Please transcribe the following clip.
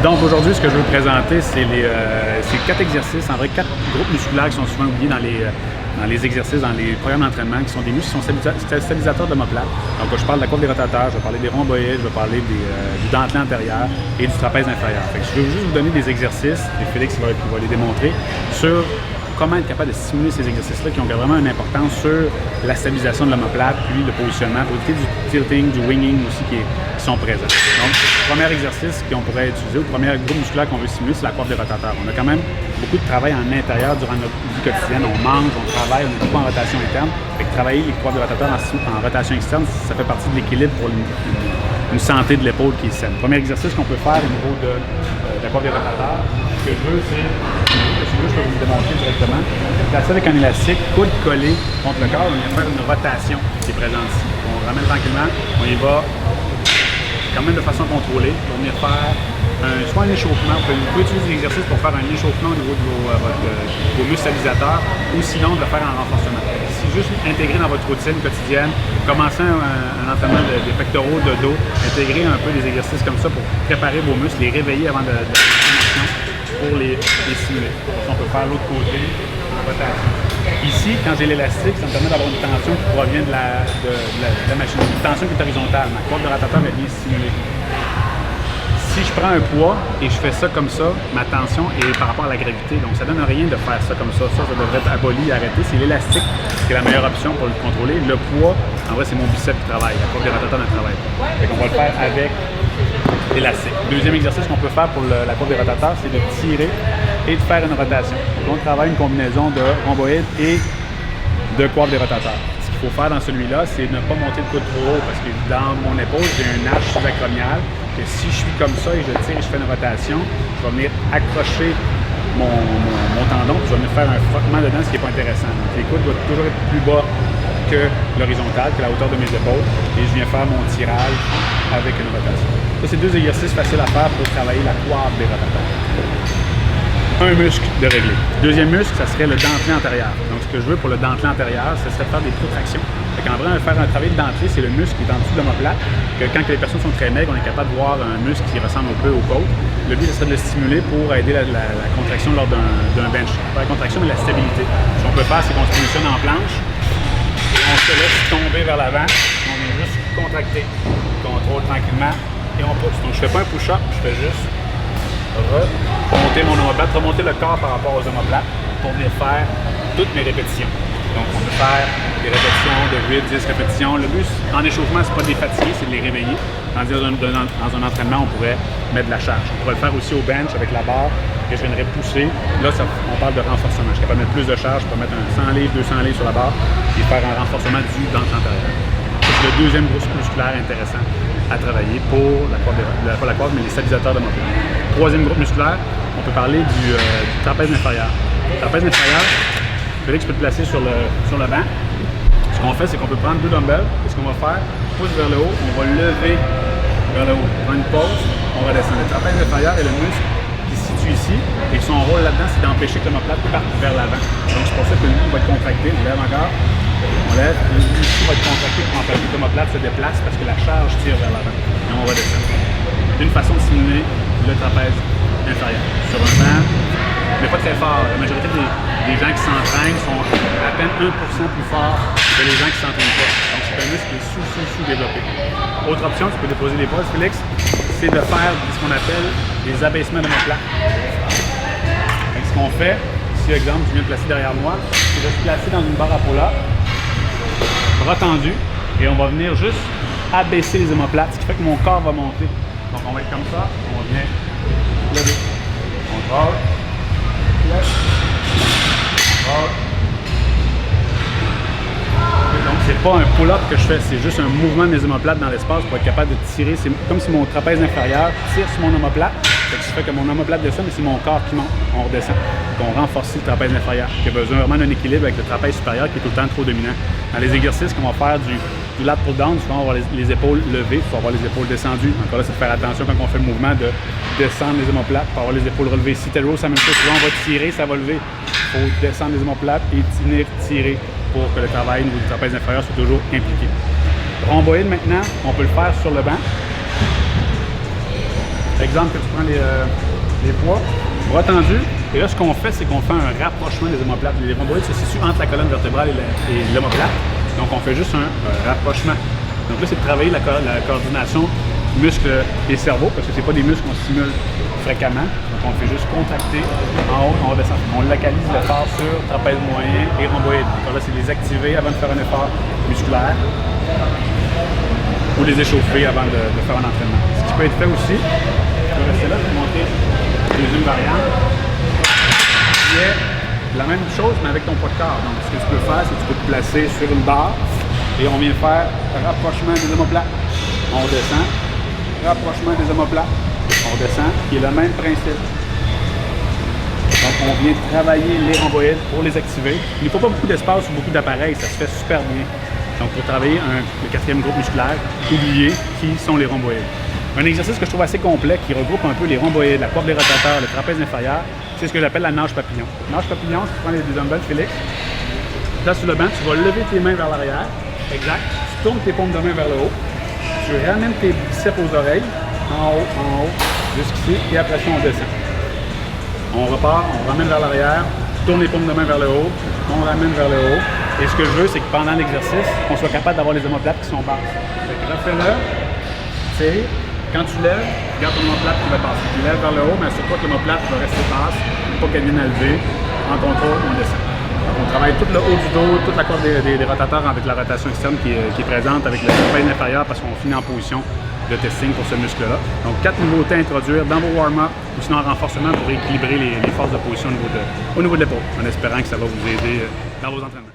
Donc aujourd'hui, ce que je veux présenter, c'est 4 exercices, en vrai 4 groupes musculaires qui sont souvent oubliés dans les exercices, dans les programmes d'entraînement, qui sont des muscles qui sont stabilisateurs de l'omoplate. Donc je parle de la courbe des rotateurs, je vais parler des rhomboïdes, je vais parler du dentelé antérieur et du trapèze inférieur. Fait que je vais juste vous donner des exercices, et Félix va les démontrer, sur comment être capable de stimuler ces exercices-là qui ont vraiment une importance sur la stabilisation de l'omoplate, puis le positionnement, pour éviter du tilting, du winging aussi qui sont présents. Donc, le premier exercice qu'on pourrait utiliser, ou le premier groupe musculaire qu'on veut stimuler, c'est la courbe des rotateurs. On a quand même beaucoup de travail en intérieur durant notre vie quotidienne. On mange, on travaille, on est beaucoup en rotation interne. Fait que travailler les courbes des rotateurs en rotation externe, ça fait partie de l'équilibre pour une santé de l'épaule qui est saine. Le premier exercice qu'on peut faire au niveau de la courbe des rotateurs, ce que je veux, c'est je peux vous le démontrer directement. Placer avec un élastique, coude collé contre le corps, on vient faire une rotation qui est présente ici. On ramène tranquillement, on y va quand même de façon contrôlée. On vient faire soit un échauffement, vous pouvez utiliser l'exercice pour faire un échauffement au niveau de vos muscles stabilisateurs ou sinon de le faire en renforcement. Si juste intégrer dans votre routine quotidienne, commencer un entraînement des pectoraux, de dos, intégrer un peu des exercices comme ça pour préparer vos muscles, les réveiller avant de pour les stimuler. On peut faire l'autre côté en rotation. Ici, quand j'ai l'élastique, ça me permet d'avoir une tension qui provient de la machine. Une tension qui est horizontale. Ma courbe de rotateur est bien stimulée. Si je prends un poids et je fais ça comme ça, ma tension est par rapport à la gravité. Donc ça ne donne rien de faire ça comme ça. Ça devrait être aboli, arrêté. C'est l'élastique qui est la meilleure option pour le contrôler. Le poids, en vrai, c'est mon biceps qui travaille. La courbe de rotateur ne travaille pas. Donc on va le faire avec l'élastique. Deuxième exercice qu'on peut faire pour la courbe des rotateurs, c'est de tirer et de faire une rotation. Donc on travaille une combinaison de rhomboïde et de courbe des rotateurs. Ce qu'il faut faire dans celui-là, c'est ne pas monter le coude trop haut parce que dans mon épaule, j'ai un arche sous-acromiale que si je suis comme ça et je tire et je fais une rotation, je vais venir accrocher mon tendon, puis je vais venir faire un frottement dedans, ce qui n'est pas intéressant. Donc les coudes doivent toujours être plus bas que l'horizontale, que la hauteur de mes épaules, et je viens faire mon tirage avec une rotation. Ça, c'est 2 exercices faciles à faire pour travailler la courbe des rotateurs. Un muscle de régler. Deuxième muscle, ça serait le dentelé antérieur. Donc, ce que je veux pour le dentelé antérieur, ce serait de faire des protractions. En vrai, faire un travail de dentelé, c'est le muscle qui est en dessous de l'omoplate, que quand les personnes sont très maigres, on est capable de voir un muscle qui ressemble un peu au côte. Le but, ce serait de le stimuler pour aider la contraction lors d'un bench. Pas la contraction, mais la stabilité. Ce qu'on peut faire, c'est qu'on se positionne en planche, on se laisse tomber vers l'avant, on vient juste contracter, contrôle tranquillement et on pousse. Donc je fais pas un push-up, je fais juste remonter mon omoplate, remonter le corps par rapport aux omoplates pour venir faire toutes mes répétitions. Donc on peut faire des répétitions de 8-10 répétitions. Le but en échauffement, c'est pas de les fatiguer, c'est de les réveiller. Tandis que dans un entraînement, on pourrait mettre de la charge. On pourrait le faire aussi au bench avec la barre que je viendrais pousser. Là, on parle de renforcement. Je suis capable de mettre plus de charge, je peux mettre un 100 livres, 200 livres sur la barre et faire un renforcement du dentelé antérieur. C'est le deuxième groupe musculaire intéressant à travailler pour la courbe, mais les stabilisateurs de l'omoplate. Troisième groupe musculaire, on peut parler du trapèze inférieur. Le trapèze inférieur, Félix peut le placer sur le banc. Ce qu'on fait, c'est qu'on peut prendre 2 dumbbells. Et ce qu'on va faire, pouce vers le haut, on va lever vers le haut. On prend une pause, on va descendre. Le trapèze inférieur est le muscle qui se situe ici. Et son rôle là-dedans, c'est d'empêcher que l'omoplate parte vers l'avant. Donc c'est pour ça que lui va être contracté. On lève encore. On lève. Ici va être contracté pour empêcher que l'omoplate se déplace parce que la charge tire vers l'avant. Et on va descendre. Une façon de simuler le trapèze inférieur. Sur un banc, mais pas très fort. La majorité des gens qui s'entraînent sont à peine 1% plus forts que les gens qui ne s'entraînent pas. Donc c'est un muscle qui est sous-développé. Autre option, tu peux déposer les pauses, Félix, c'est de faire ce qu'on appelle des abaissements d'omoplate. Ce qu'on fait, si exemple tu viens de placer derrière moi, c'est de se placer dans une barre à pola, bras tendus, et on va venir juste abaisser les omoplates, ce qui fait que mon corps va monter. Donc on va être comme ça, on vient lever, on drague, donc c'est pas un pull-up que je fais, c'est juste un mouvement de mes omoplates dans l'espace pour être capable de tirer. C'est comme si mon trapèze inférieur tire sur mon omoplate. Ce qui fait que mon omoplate descend, mais c'est mon corps qui monte. On redescend. Donc on renforce le trapèze inférieur, qui a besoin vraiment d'un équilibre avec le trapèze supérieur qui est tout le temps trop dominant. Dans les exercices qu'on va faire du lat pull down, souvent on va avoir les épaules levées, il faut avoir les épaules descendues. Encore là, c'est de faire attention quand on fait le mouvement de descendre les omoplates, pour avoir les épaules relevées. Si tel row, c'est la même chose, souvent on va tirer, ça va lever. Il faut descendre les omoplates et tirer pour que le travail du trapèze inférieur soit toujours impliqué. Rhomboïde maintenant, on peut le faire sur le banc. Exemple que tu prends les poids, bras tendus, et là ce qu'on fait, c'est qu'on fait un rapprochement des omoplates. Les rhomboïdes se situent entre la colonne vertébrale et l'omoplate, donc on fait juste un rapprochement. Donc là, c'est de travailler la coordination muscles et cerveau, parce que c'est pas des muscles qu'on stimule fréquemment, donc on fait juste contracter en haut, on redescend. On localise l'effort sur trapèze moyen et rhomboïde. Donc là, c'est les activer avant de faire un effort musculaire ou les échauffer avant de faire un entraînement. Ce qui peut être fait aussi, je vais rester là pour montrer la deuxième variante, qui est la même chose mais avec ton poids de corps. Donc ce que tu peux faire, c'est que tu peux te placer sur une barre et on vient faire un rapprochement des omoplates. On descend, rapprochement des omoplates, on descend, qui est le même principe. Donc on vient travailler les rhomboïdes pour les activer. Il ne faut pas beaucoup d'espace ou beaucoup d'appareils, ça se fait super bien. Donc pour travailler le quatrième groupe musculaire, oubliez qui sont les rhomboïdes. Un exercice que je trouve assez complet qui regroupe un peu les rhomboïdes, la courbe des rotateurs, le trapèze inférieur, c'est ce que j'appelle la nage papillon. Nage papillon, tu prends les dumbbells, Félix, là sur le banc, tu vas lever tes mains vers l'arrière, exact, tu tournes tes paumes de main vers le haut, tu ramènes tes biceps aux oreilles, en haut, jusqu'ici, et après ça on descend. On repart, on ramène vers l'arrière, tourne les paumes de main vers le haut, on ramène vers le haut. Et ce que je veux, c'est que pendant l'exercice, on soit capable d'avoir les omoplates qui sont basses. Refais-le, tire. Quand tu lèves, regarde ton omoplate qui va passer. Tu lèves vers le haut, mais assure-toi que l'omoplate va rester basse, pas qu'elle vienne à lever. En contrôle, on descend. Donc, on travaille tout le haut du dos, toute la corde des rotateurs avec la rotation externe qui est présente, avec le trapèze inférieur parce qu'on finit en position de testing pour ce muscle-là. Donc 4 nouveautés à introduire dans vos warm-up ou sinon en renforcement pour équilibrer les forces de position au niveau de l'épaule, en espérant que ça va vous aider dans vos entraînements.